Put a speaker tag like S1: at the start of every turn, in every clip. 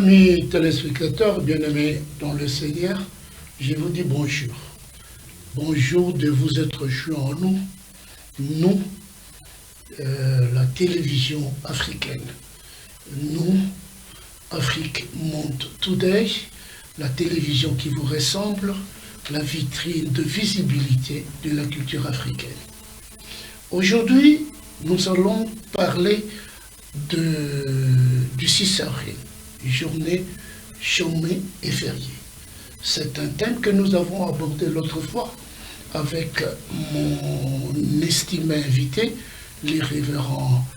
S1: Amis téléspectateurs, bien-aimés dans le Seigneur, je vous dis bonjour. Bonjour de vous être joints en nous, nous, la télévision africaine. Nous, Afrique Monde Today, la télévision qui vous ressemble, la vitrine de visibilité de la culture africaine. Aujourd'hui, nous allons parler du 6 avril, journée chômée et fériée. C'est un thème que nous avons abordé l'autre fois avec mon estimé invité, les révérends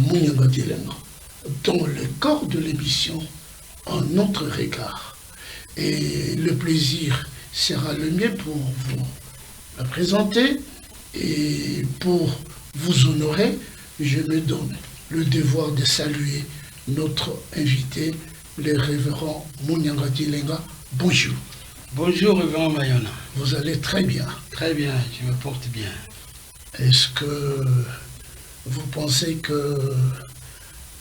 S1: Munyanga Dilenga, dans le corps de l'émission Un autre regard. Et le plaisir sera le mien pour vous la présenter et pour vous honorer, je me donne le devoir de saluer notre invité, le révérend Munyanga Dilenga. Bonjour.
S2: Bonjour, révérend Mayona.
S1: Vous allez très bien.
S2: Très bien, je me porte bien.
S1: Est-ce que vous pensez que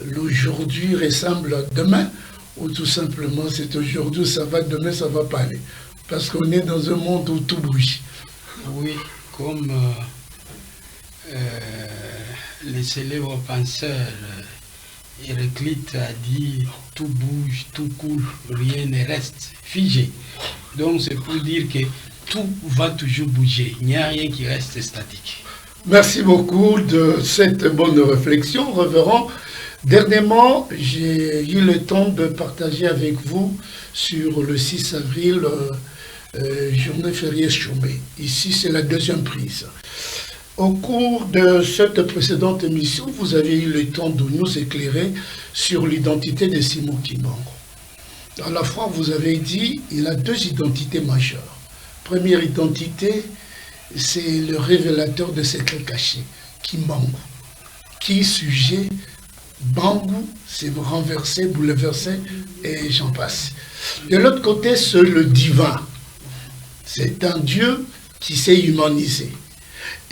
S1: l'aujourd'hui ressemble à demain, ou tout simplement c'est aujourd'hui, ça va, demain ça va pas aller? Parce qu'on est dans un monde où tout bouge.
S2: Oui, comme le célèbre penseur Héraclite a dit, tout bouge, tout coule, rien ne reste figé. Donc c'est pour dire que tout va toujours bouger, il n'y a rien qui reste statique.
S1: Merci beaucoup de cette bonne réflexion, révérend. Dernièrement, j'ai eu le temps de partager avec vous sur le 6 avril, journée fériée chômée. Ici, c'est la deuxième prise. Au cours de cette précédente émission, vous avez eu le temps de nous éclairer sur l'identité de Simon Kimbangu. À la fois, vous avez dit qu'il a deux identités majeures. Première identité, c'est le révélateur de secrets cachés, Kimbangu, qui sujet Bangu, c'est renversé, bouleversé, et j'en passe. De l'autre côté, c'est le divin. C'est un Dieu qui s'est humanisé.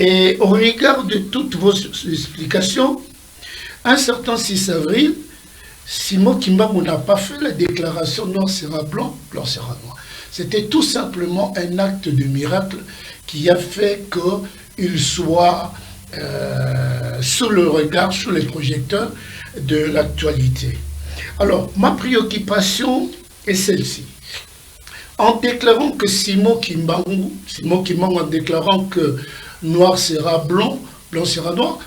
S1: Et au regard de toutes vos explications, un certain 6 avril, Simon Kimbangu n'a pas fait la déclaration noir sera blanc, blanc sera noir. C'était tout simplement un acte de miracle qui a fait qu'il soit sous le regard, sous les projecteurs de l'actualité. Alors, ma préoccupation est celle-ci. En déclarant que Simon Kimbangu en déclarant que noir sera blanc, blanc sera noir,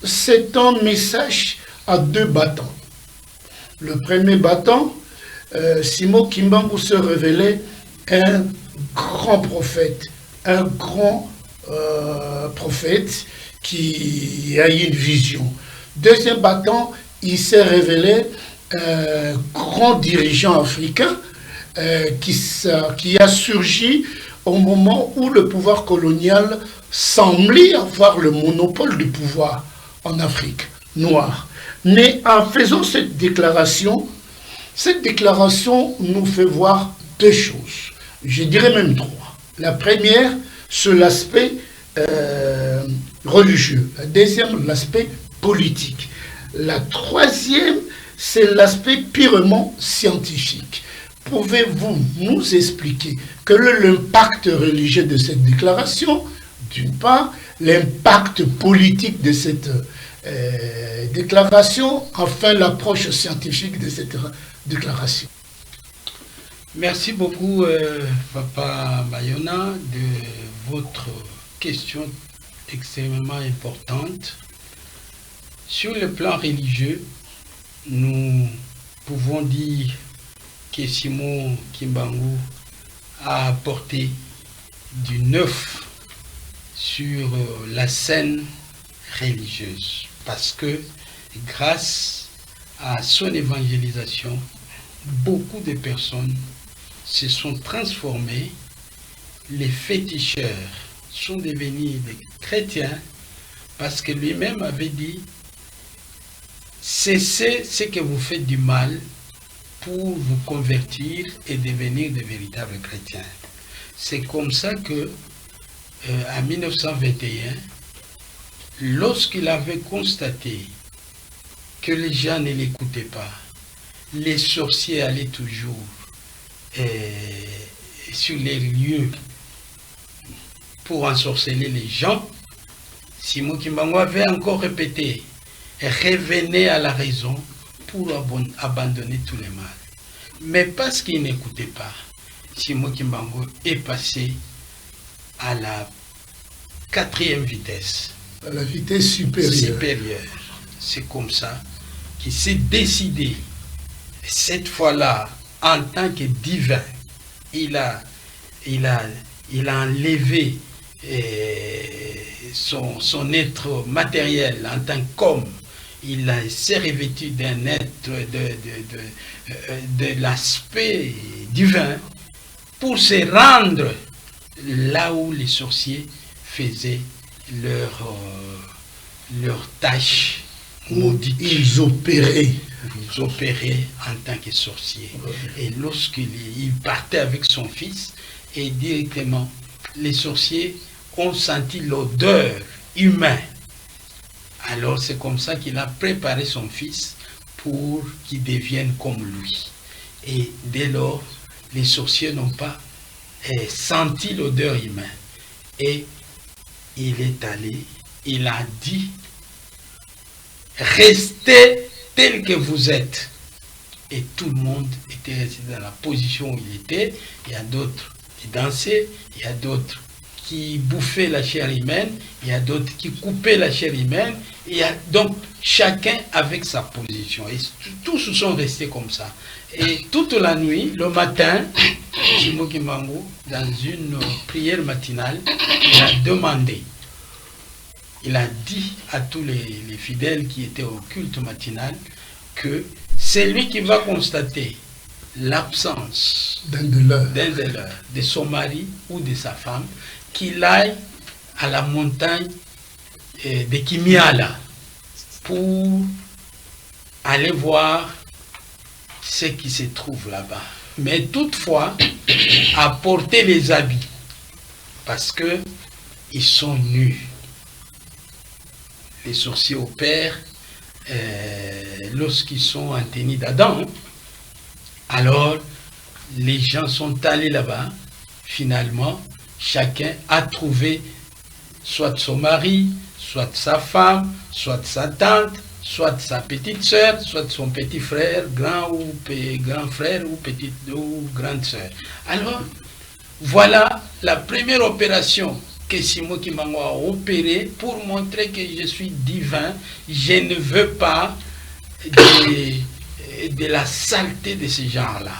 S1: c'est un message à deux battants. Le premier battant, Simon Kimbangu se révélait un grand prophète, un grand prophète qui a eu une vision. Deuxième battant, il s'est révélé un grand dirigeant africain qui a surgi au moment où le pouvoir colonial semblait avoir le monopole du pouvoir en Afrique noire. Mais en faisant cette déclaration nous fait voir deux choses. Je dirais même trois. La première, c'est l'aspect religieux. La deuxième, l'aspect politique. La troisième, c'est l'aspect purement scientifique. Pouvez-vous nous expliquer quel est l'impact religieux de cette déclaration, d'une part, l'impact politique de cette déclaration, enfin l'approche scientifique de cette déclaration?
S2: Merci beaucoup, Papa Mayona, de votre question extrêmement importante. Sur le plan religieux, nous pouvons dire que Simon Kimbangu a apporté du neuf sur la scène religieuse, parce que grâce à son évangélisation, beaucoup de personnes se sont transformées, les féticheurs sont devenus des chrétiens, parce que lui-même avait dit « Cessez ce que vous faites du mal pour vous convertir et devenir de véritables chrétiens. » C'est comme ça que, en 1921, lorsqu'il avait constaté que les gens ne l'écoutaient pas, les sorciers allaient toujours sur les lieux pour ensorceler les gens, Simon Kimbangu avait encore répété, revenez à la raison pour abandonner tous les mal. Mais parce qu'il n'écoutait pas, Simon Kimbangu est passé à la 4e vitesse.
S1: À la vitesse supérieure.
S2: C'est comme ça qu'il s'est décidé, cette fois-là, en tant que divin, il a enlevé son être matériel en tant qu'homme. Il s'est revêtu d'un être de l'aspect divin pour se rendre là où les sorciers faisaient leur tâche maudite.
S1: Ils opéraient.
S2: Ils opéraient en tant que sorciers. Et lorsqu'il partait avec son fils, et directement, les sorciers ont senti l'odeur humaine. Alors c'est comme ça qu'il a préparé son fils pour qu'il devienne comme lui. Et dès lors, les sorciers n'ont pas senti l'odeur humaine. Et il est allé, il a dit, restez tel que vous êtes. Et tout le monde était resté dans la position où il était. Il y a d'autres qui dansaient, il y a d'autres qui bouffaient la chair humaine, il y a d'autres qui coupaient la chair humaine. Donc chacun avec sa position. Et tous se sont restés comme ça. Et toute la nuit, le matin, Simon Kimbangu, dans une prière matinale, il a demandé, il a dit à tous les fidèles qui étaient au culte matinal que c'est lui qui va constater l'absence d'un de leurs, de son mari ou de sa femme, qu'il aille à la montagne de Kimiala pour aller voir ce qui se trouve là-bas. Mais toutefois, apporter les habits, parce que ils sont nus. Les sorciers opèrent lorsqu'ils sont en tenue d'Adam. Alors, les gens sont allés là-bas. Finalement, chacun a trouvé soit son mari, soit sa femme, soit sa tante, soit sa petite sœur, soit son petit frère, grand frère ou petite ou grande sœur. Alors, voilà la première opération que Simon Kimbangu a opérée pour montrer que je suis divin. Je ne veux pas de la saleté de ce genre-là.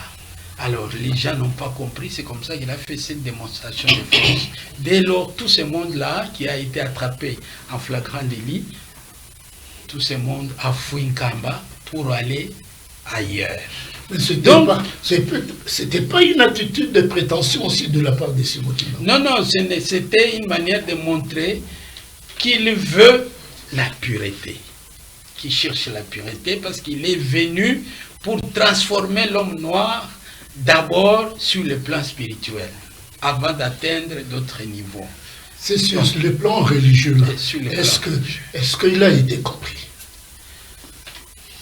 S2: Alors, les gens n'ont pas compris, c'est comme ça qu'il a fait cette démonstration de force. Dès lors, tout ce monde-là qui a été attrapé en flagrant délit, tout ce monde a fui Nkamba pour aller ailleurs.
S1: C'était pas une attitude de prétention aussi de la part de Simon Kimbangu.
S2: Non, c'était une manière de montrer qu'il veut la pureté, qu'il cherche la pureté parce qu'il est venu pour transformer l'homme noir d'abord sur le plan spirituel, avant d'atteindre d'autres niveaux.
S1: C'est sur le plan religieux là. Est-ce qu'il a été compris?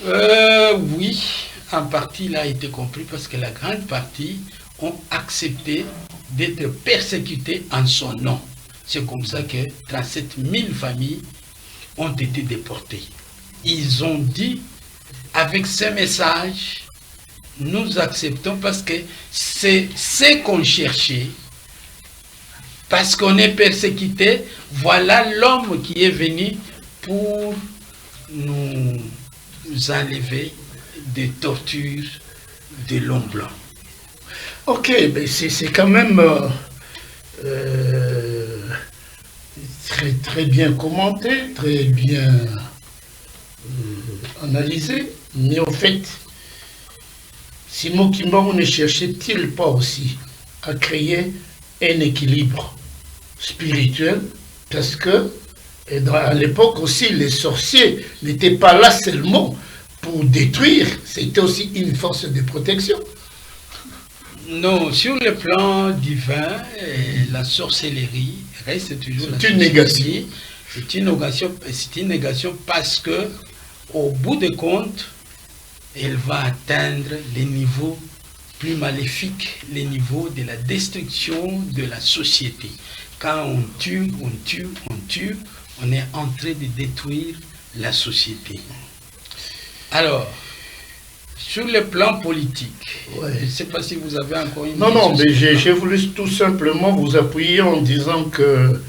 S2: Oui, en partie il a été compris parce que la grande partie ont accepté d'être persécutés en son nom. C'est comme ça que 37 000 familles ont été déportées. Ils ont dit, avec ce message, nous acceptons parce que c'est ce qu'on cherchait. Parce qu'on est persécuté, voilà l'homme qui est venu pour nous enlever des tortures de l'homme blanc.
S1: Ok, mais c'est quand même très bien commenté, très bien analysé, mais en fait, Simon Kimbangu ne cherchait-il pas aussi à créer un équilibre spirituel, parce que à l'époque aussi, les sorciers n'étaient pas là seulement pour détruire, c'était aussi une force de protection.
S2: Non, sur le plan divin, la sorcellerie reste toujours la
S1: une négation.
S2: C'est une négation parce que, au bout de compte, elle va atteindre les niveaux plus maléfiques, les niveaux de la destruction de la société. Quand on tue, on tue, on tue, on est en train de détruire la société. Alors, sur le plan politique, je ne sais pas si vous avez encore une...
S1: Non, mais j'ai voulu tout simplement vous appuyer en disant que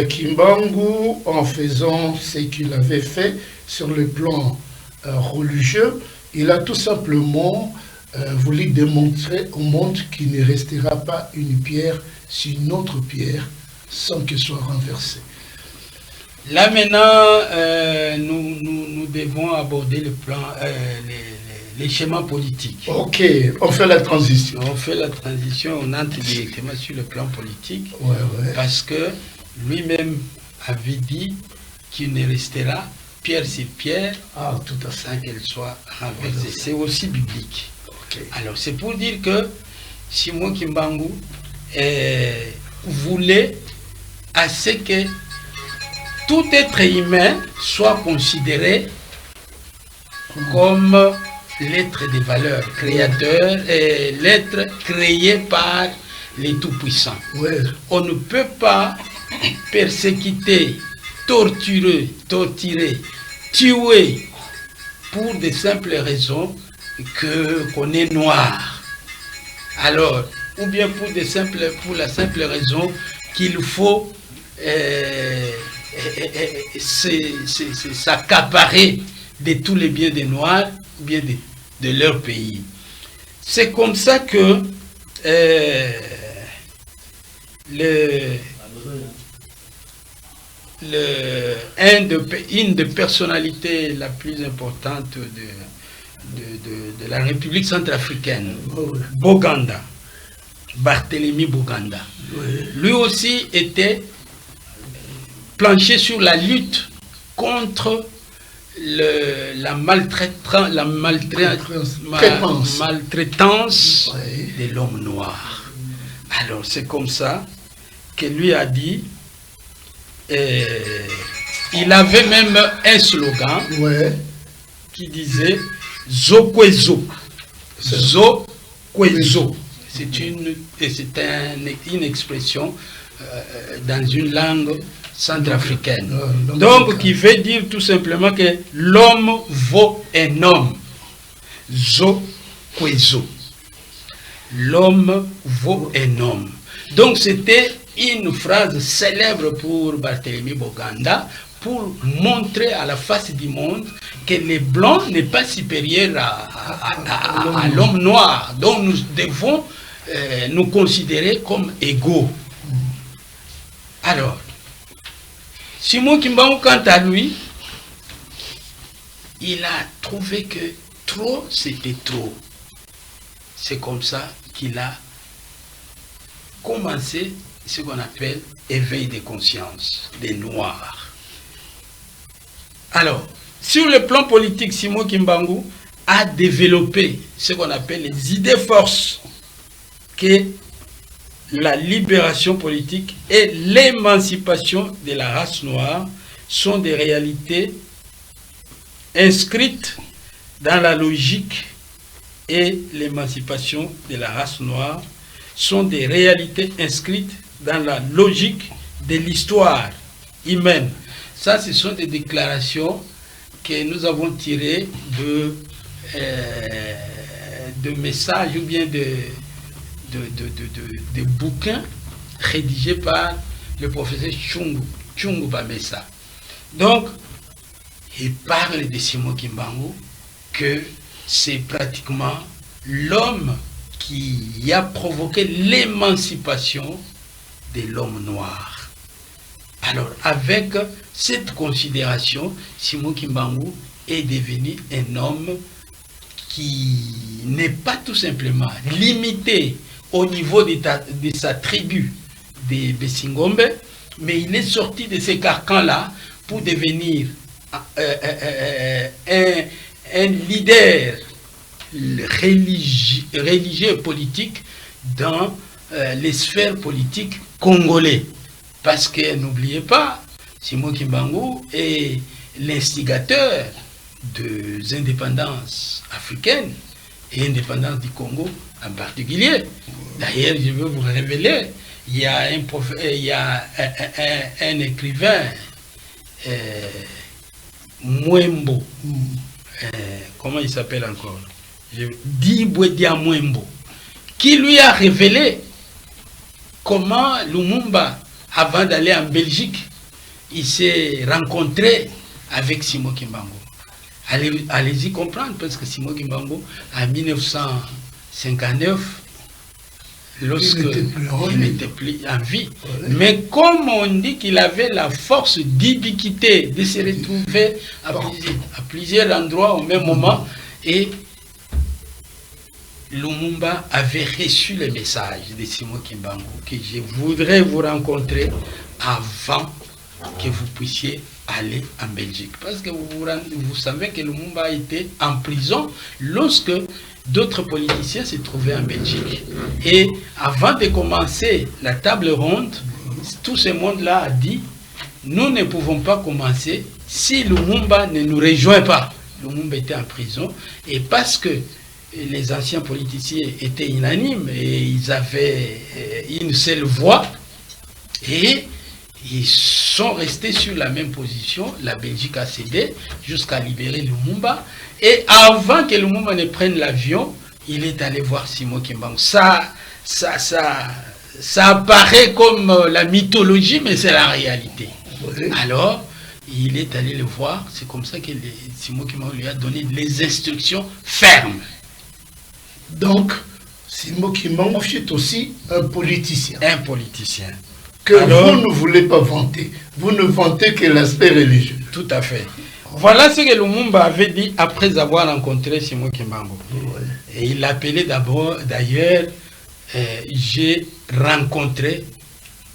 S1: Kimbangu, en faisant ce qu'il avait fait sur le plan religieux, il a tout simplement voulu démontrer au monde qu'il ne restera pas une pierre sur une autre pierre sans qu'elle soit renversée.
S2: Là maintenant, nous devons aborder le plan, les schémas politiques.
S1: Ok, on fait la transition.
S2: On fait la transition, on entre directement sur le plan politique,
S1: ouais.
S2: Parce que lui-même avait dit qu'il ne restera pierre sur pierre
S1: tout à fait.
S2: sans qu'elle soit renversée. C'est aussi biblique.
S1: Okay.
S2: Alors c'est pour dire que Simon Kimbangu voulait à ce que tout être humain soit considéré comme l'être des valeurs, créateur, et l'être créé par les Tout-Puissants.
S1: Ouais.
S2: On ne peut pas persécuter, torturer, tuer pour de simples raisons qu'on est noir. Alors, ou bien pour la simple raison qu'il faut s'accaparer de tous les biens des Noirs ou bien de leur pays. C'est comme ça que une des personnalités la plus importante de la République centrafricaine, Boganda, Barthélemy Boganda, lui aussi était planché sur la lutte contre la maltraitance de l'homme noir. Alors c'est comme ça que lui a dit, il avait même un slogan qui disait Zokwezo. Zokwezo. C'est une expression dans une langue centrafricaine. Donc, qui veut dire tout simplement que l'homme vaut un homme. Zokwezo. L'homme vaut un homme. Donc, c'était une phrase célèbre pour Barthélemy Boganda pour montrer à la face du monde que les blancs n'est pas supérieur à l'homme noir. Donc, nous devons nous considérer comme égaux. Alors, Simon Kimbangu, quant à lui, il a trouvé que trop, c'était trop. C'est comme ça qu'il a commencé ce qu'on appelle éveil de conscience des Noirs. Alors, sur le plan politique, Simon Kimbangu a développé ce qu'on appelle les idées forces, que la libération politique et l'émancipation de la race noire sont des réalités inscrites dans la logique, et l'émancipation de la race noire sont des réalités inscrites dans la logique de l'histoire humaine. Ça, ce sont des déclarations que nous avons tirées de messages ou bien de bouquins rédigés par le professeur Tchungu Bamesa. Donc, il parle de Simon Kimbangu que c'est pratiquement l'homme qui a provoqué l'émancipation de l'homme noir. Alors, avec cette considération, Simon Kimbangu est devenu un homme qui n'est pas tout simplement limité au niveau de sa tribu des Bessingombe, mais il est sorti de ces carcans-là pour devenir un leader religieux et politique dans les sphères politiques congolais. Parce que n'oubliez pas, Simon Kimbangu est l'instigateur des indépendances africaines et indépendance du Congo en particulier. D'ailleurs, je veux vous révéler, il y a un écrivain, Mwembo, comment il s'appelle encore, Dibwedia Mwembo, qui lui a révélé comment Lumumba, avant d'aller en Belgique, il s'est rencontré avec Simon Kimbangu. Allez-y comprendre, parce que Simon Kimbangu, en 1959, lorsqu'il n'était plus en vie. Ouais. Mais comme on dit qu'il avait la force d'ubiquité, de se retrouver à plusieurs endroits au même moment, et Lumumba avait reçu le message de Simon Kimbangu que je voudrais vous rencontrer avant que vous puissiez aller en Belgique. Parce que vous savez que Lumumba a été en prison lorsque d'autres politiciens se trouvaient en Belgique. Et avant de commencer la table ronde, tout ce monde-là a dit, nous ne pouvons pas commencer si Lumumba ne nous rejoint pas. Lumumba était en prison, et parce que les anciens politiciens étaient unanimes et ils avaient une seule voix, et ils sont restés sur la même position. La Belgique a cédé jusqu'à libérer Lumumba. Et avant que Lumumba ne prenne l'avion, il est allé voir Simon Kimbangu. Ça apparaît comme la mythologie, mais c'est la réalité. Oui. Alors, il est allé le voir. C'est comme ça que Simon Kimbangu lui a donné les instructions fermes.
S1: Donc, Simon Kimbangu est aussi un politicien.
S2: Un politicien.
S1: Que alors, vous ne voulez pas vanter. Vous ne vantez que l'aspect religieux.
S2: Tout à fait. Voilà ce que Lumumba avait dit après avoir rencontré Simon Kimbangu. Ouais. Et il l'appelait d'ailleurs, j'ai rencontré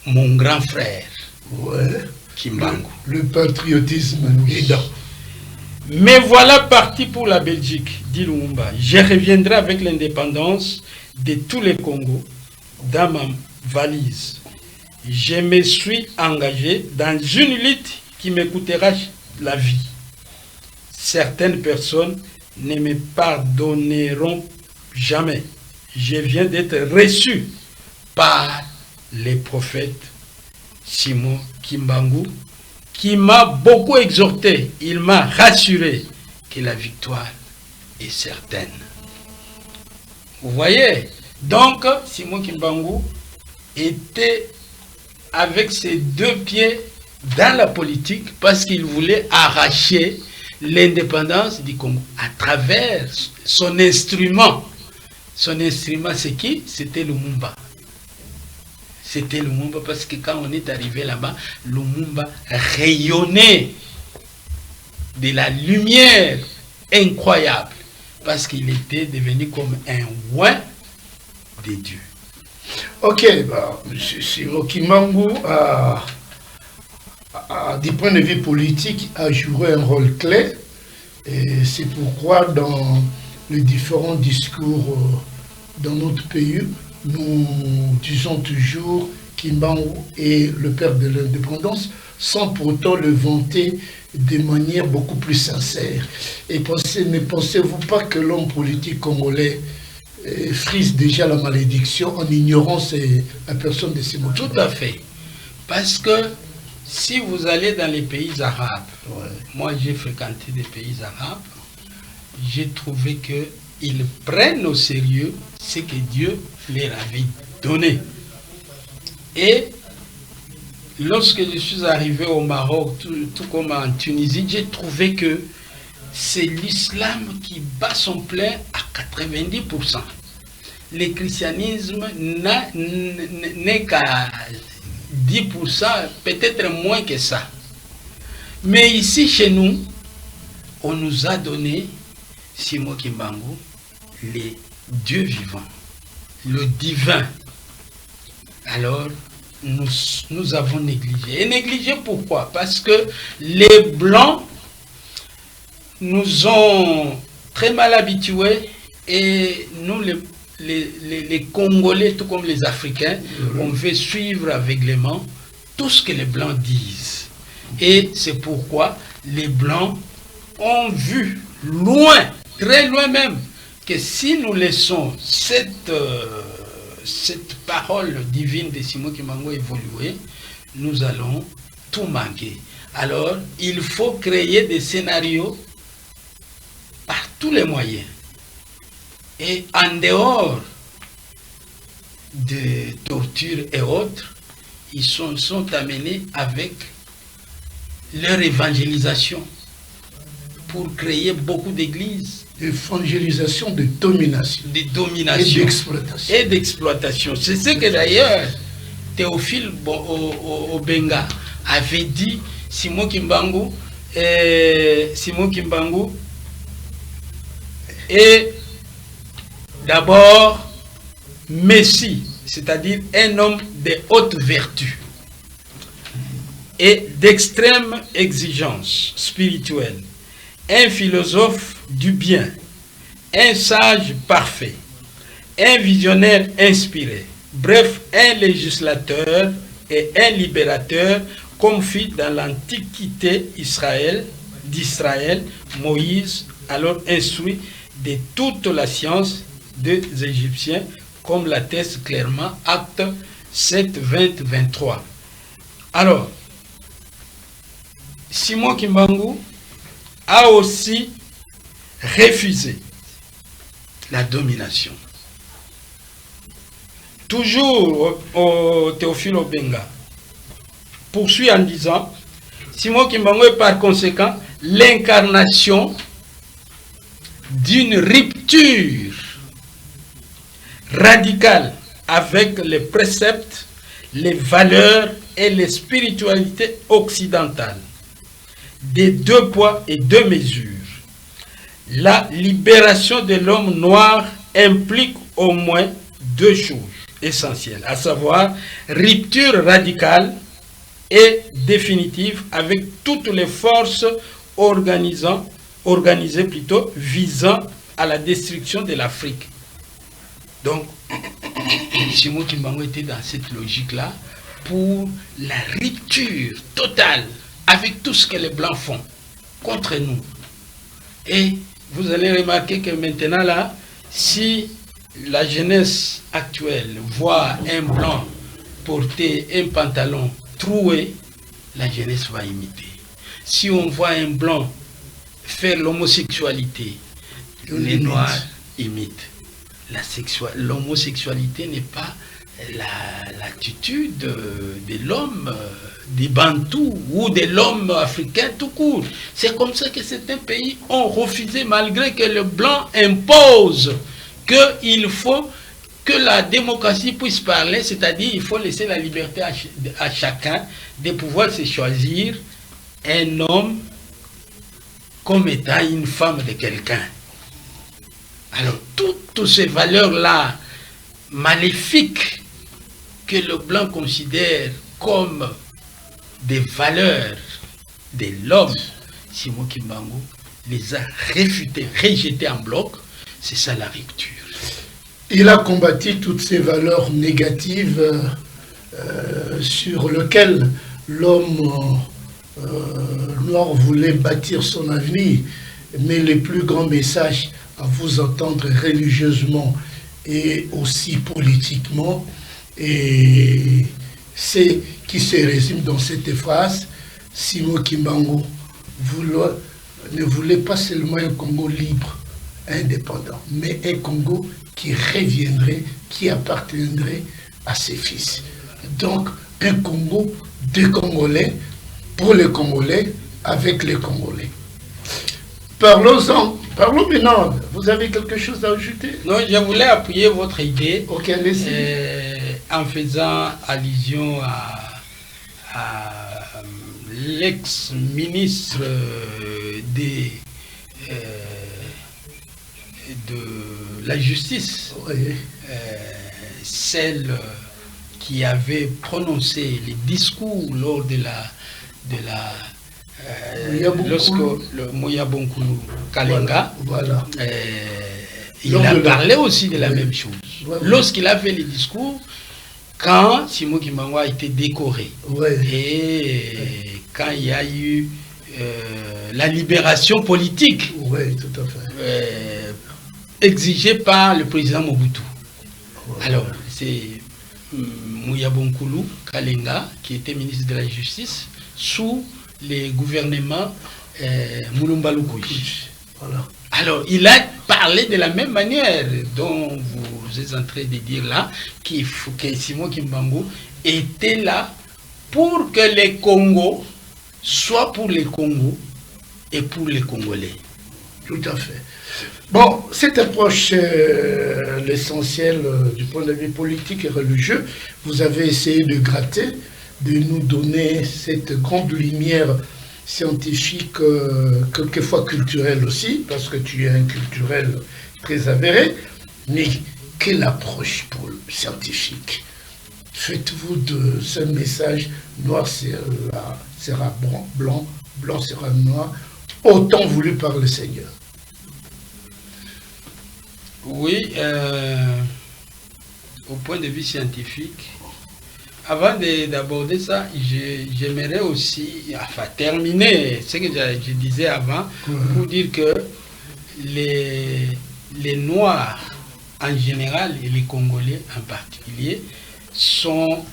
S2: mon grand frère, ouais. Kimbangu.
S1: Le patriotisme guidant.
S2: Mais voilà parti pour la Belgique, dit Lumumba. Je reviendrai avec l'indépendance de tous les Congos dans ma valise. Je me suis engagé dans une lutte qui me coûtera la vie. Certaines personnes ne me pardonneront jamais. Je viens d'être reçu par les prophètes Simon Kimbangu, qui m'a beaucoup exhorté. Il m'a rassuré que la victoire est certaine. Vous voyez? Donc, Simon Kimbangu était avec ses deux pieds dans la politique parce qu'il voulait arracher l'indépendance du Congo à travers son instrument. Son instrument, c'est qui? C'était Lumumba. C'était Lumumba parce que quand on est arrivé là-bas, Lumumba rayonnait de la lumière incroyable parce qu'il était devenu comme un oint de Dieu.
S1: Ok, Simon Kimbangu du point de vue politique, a joué un rôle clé. Et c'est pourquoi dans les différents discours dans notre pays, nous disons toujours Kimbangu est le père de l'indépendance, sans pourtant le vanter de manière beaucoup plus sincère. Et ne pensez-vous pas que l'homme politique congolais frise déjà la malédiction en ignorant la personne de Simon Kimbangu?
S2: Tout à fait. Parce que si vous allez dans les pays arabes, ouais. Moi j'ai fréquenté des pays arabes, j'ai trouvé qu'ils prennent au sérieux ce que Dieu leur avait donné. Et lorsque je suis arrivé au Maroc, tout comme en Tunisie, j'ai trouvé que c'est l'islam qui bat son plein à 90%. Le christianisme n'est qu'à 10%, peut-être moins que ça. Mais ici, chez nous, on nous a donné, Simon Kimbangu, les dieux vivants, le divin. Alors, nous avons négligé. Et négligé pourquoi? Parce que les Blancs nous ont très mal habitués et nous, les Congolais, tout comme les Africains, on veut suivre aveuglément tout ce que les Blancs disent. Et c'est pourquoi les Blancs ont vu loin, très loin même, que si nous laissons cette parole divine de Simon Kimbangu évoluer, nous allons tout manquer. Alors, il faut créer des scénarios par tous les moyens. Et en dehors de torture et autres, ils sont amenés avec leur évangélisation pour créer beaucoup d'églises.
S1: Évangélisation de domination.
S2: De domination.
S1: Et d'exploitation.
S2: Et d'exploitation. C'est ce que d'ailleurs Théophile Obenga avait dit. Simon Kimbangu est d'abord Messie, c'est-à-dire un homme de haute vertu et d'extrême exigence spirituelle, un philosophe du bien, un sage parfait, un visionnaire inspiré, bref, un législateur et un libérateur, comme fit dans l'Antiquité d'Israël, Moïse, alors instruit de toute la science des Égyptiens, comme l'atteste clairement Acte 7, 20, 23. Alors, Simon Kimbangu a aussi refusé la domination. Toujours au Théophile Obenga poursuit en disant, Simon Kimbangu est par conséquent l'incarnation d'une rupture radicale avec les préceptes, les valeurs et les spiritualités occidentales, des deux poids et deux mesures. La libération de l'homme noir implique au moins deux choses essentielles, à savoir rupture radicale et définitive avec toutes les forces organisées plutôt visant à la destruction de l'Afrique. Donc, Simon Kimbangu était dans cette logique-là pour la rupture totale avec tout ce que les Blancs font contre nous. Et vous allez remarquer que maintenant là, si la jeunesse actuelle voit un Blanc porter un pantalon troué, la jeunesse va imiter. Si on voit un Blanc faire l'homosexualité, les Noirs imitent. L'homosexualité n'est pas l'attitude de l'homme, des Bantous ou de l'homme africain tout court. C'est comme ça que certains pays ont refusé, malgré que le blanc impose qu'il faut que la démocratie puisse parler, c'est-à-dire il faut laisser la liberté à chacun de pouvoir se choisir un homme comme étant une femme de quelqu'un. Alors, toutes ces valeurs-là, maléfiques, que le blanc considère comme des valeurs de l'homme, Simon Kimbangu les a réfutées, rejetées en bloc. C'est ça la rupture.
S1: Il a combattu toutes ces valeurs négatives sur lesquelles l'homme noir voulait bâtir son avenir. Mais le plus grand message à vous entendre religieusement et aussi politiquement, et c'est qui se résume dans cette phrase: Simon Kimbangu ne voulait pas seulement un Congo libre, indépendant, mais un Congo qui reviendrait, qui appartiendrait à ses fils. Donc, un Congo des Congolais, pour les Congolais, avec les Congolais. Parlons maintenant. Vous avez quelque chose à ajouter?
S2: Non, je voulais appuyer votre idée.
S1: Ok, allez-y.
S2: En faisant allusion à l'ex-ministre de la Justice,
S1: Oui.
S2: Celle qui avait prononcé les discours lors de lorsque le Moyabonkulu Kalenga,
S1: voilà.
S2: Il a parlé aussi de la même chose.
S1: Ouais,
S2: Lorsqu'il a fait les discours, quand Simon Kimbangu a été décoré, et quand il y a eu la libération politique
S1: Oui, tout à fait.
S2: exigée par le président Mobutu. Alors, c'est Muyabonkulu Kalenga, qui était ministre de la Justice, sous les gouvernements Mulumba Lukuyi.
S1: Voilà.
S2: Alors, il a parlé de la même manière dont vous êtes en train de dire là, que Simon Kimbangu était là pour que les Congos soient pour les Congos et pour les Congolais.
S1: Tout à fait. Bon, cette approche, l'essentiel du point de vue politique et religieux, vous avez essayé de gratter, de nous donner cette grande lumière scientifique, quelquefois culturelle aussi, parce que tu es un culturel très avéré, mais quelle approche pour le scientifique? Faites-vous de ce message, noir sera blanc, blanc sera noir, autant voulu par le Seigneur?
S2: Oui, au point de vue scientifique, avant d'aborder ça, j'aimerais aussi, enfin, terminer ce que je disais avant, pour dire que les Noirs en général et les Congolais en particulier sont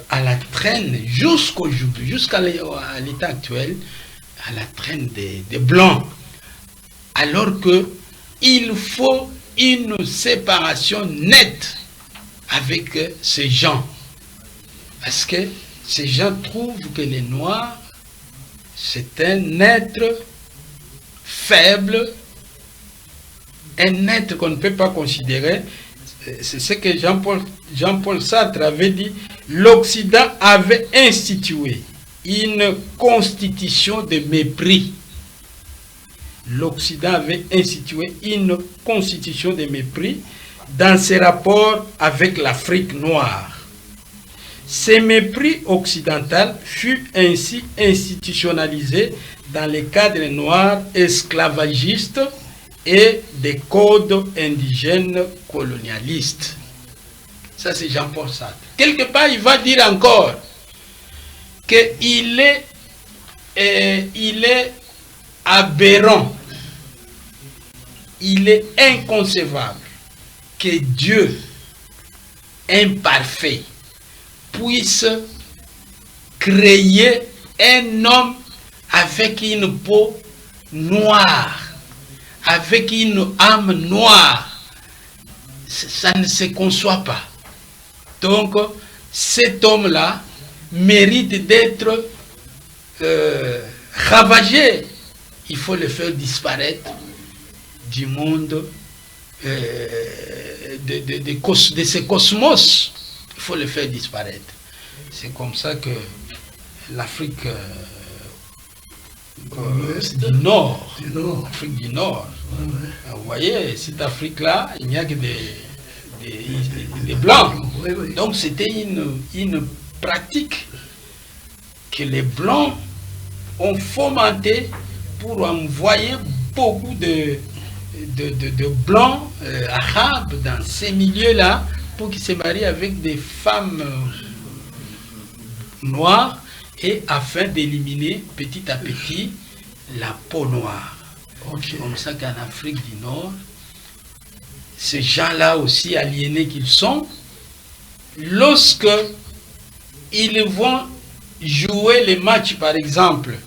S2: à la traîne jusqu'aujourd'hui, jusqu'à l'état actuel, à la traîne des Blancs, alors que il faut une séparation nette avec ces gens. Parce que ces gens trouvent que les Noirs, c'est un être faible, un être qu'on ne peut pas considérer. C'est ce que Jean-Paul Sartre avait dit. L'Occident avait institué une constitution de mépris. L'Occident avait institué une constitution de mépris dans ses rapports avec l'Afrique noire. Ce mépris occidental fut ainsi institutionnalisé dans les cadres noirs esclavagistes et des codes indigènes colonialistes. Ça, c'est Jean-Paul Sartre. Quelque part, il va dire encore qu'il est aberrant, il est inconcevable que Dieu imparfait puisse créer un homme avec une peau noire, avec une âme noire. Ça ne se conçoit pas. Donc, cet homme-là mérite d'être ravagé. Il faut le faire disparaître du monde, de ce cosmos. Il faut le faire disparaître. C'est comme ça que l'Afrique du Nord, l'Afrique du Nord, vous voyez, cette Afrique-là, il n'y a que des Blancs. Donc c'était une pratique que les Blancs ont fomentée pour envoyer beaucoup de Blancs arabes dans ces milieux-là pour qu'ils se marient avec des femmes noires et afin d'éliminer petit à petit la peau noire. C'est comme ça qu'en Afrique du Nord, ces gens-là aussi aliénés qu'ils sont, lorsque ils vont jouer les matchs, par exemple,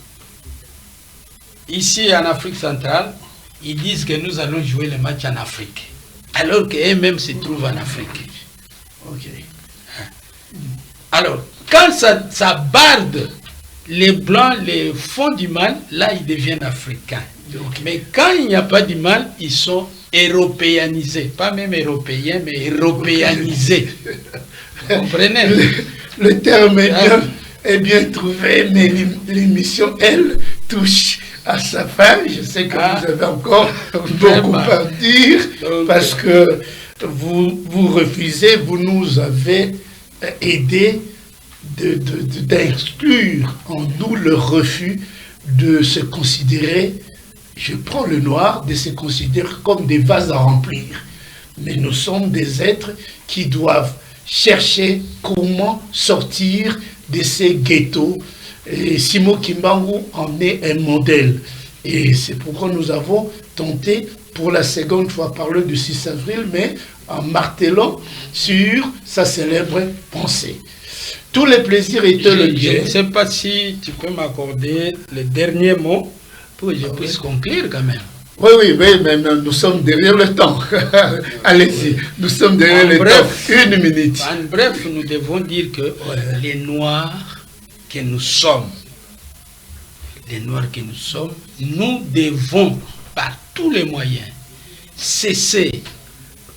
S2: ici en Afrique centrale, ils disent que nous allons jouer les matchs en Afrique, alors qu'eux-mêmes se trouvent en Afrique. Alors, quand ça barde les Blancs, les fonds du mal, là, ils deviennent africains. Mais quand il n'y a pas du mal, ils sont européanisés. Pas même européens, mais européanisés. Vous comprenez?
S1: Le terme est bien trouvé, mais l'émission, elle, touche à sa fin. Je sais que vous avez encore beaucoup à dire, parce que vous refusez, vous nous avez aidé d'exclure en nous le refus de se considérer, je prends le noir, de se considérer comme des vases à remplir. Mais nous sommes des êtres qui doivent chercher comment sortir de ces ghettos Et Simon Kimbangu en est un modèle. Et c'est pourquoi nous avons tenté pour la seconde fois parler du 6 avril, mais en martelant sur sa célèbre pensée. Tous les plaisirs étaient le bien.
S2: Je ne sais pas si tu peux m'accorder le dernier mot pour que je puisse conclure quand même.
S1: Oui, mais nous sommes derrière le temps. Allez-y, nous sommes derrière le temps. Une minute.
S2: En bref, nous devons dire que les Noirs que nous sommes, nous devons par tous les moyens cesser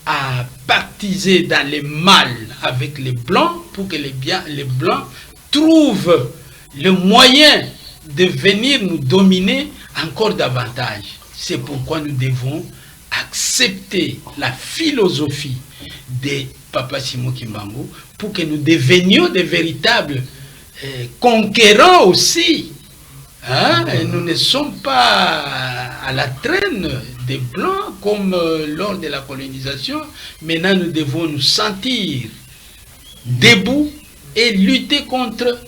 S2: à partiser dans le mal avec les Blancs pour que les Blancs trouvent le moyen de venir nous dominer encore davantage. C'est pourquoi nous devons accepter la philosophie de Papa Simon Kimbangu pour que nous devenions des véritables conquérants aussi. Hein? Et nous ne sommes pas à la traîne des Blancs comme lors de la colonisation. Maintenant, nous devons nous sentir debout et lutter contre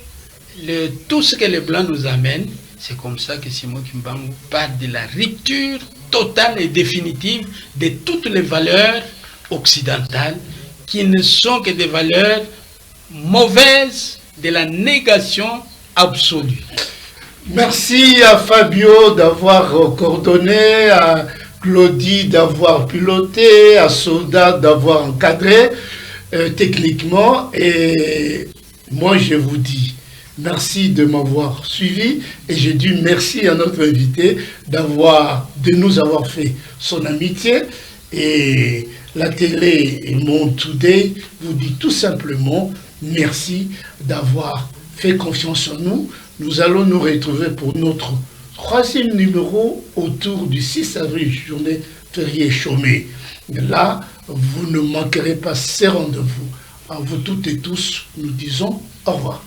S2: tout ce que les Blancs nous amènent. C'est comme ça que Simon Kimbangu parle de la rupture totale et définitive de toutes les valeurs occidentales qui ne sont que des valeurs mauvaises de la négation absolue.
S1: Merci à Fabio d'avoir coordonné, à Claudie d'avoir piloté, à Soda d'avoir encadré techniquement. Et moi, je vous dis merci de m'avoir suivi et je dis merci à notre invité de nous avoir fait son amitié. Et la télé et Monde Today vous dit tout simplement merci d'avoir fait confiance en nous. Nous allons nous retrouver pour notre 3e numéro autour du 6 avril, journée fériée chômée. Là, vous ne manquerez pas ces rendez-vous. À vous toutes et tous, nous disons au revoir.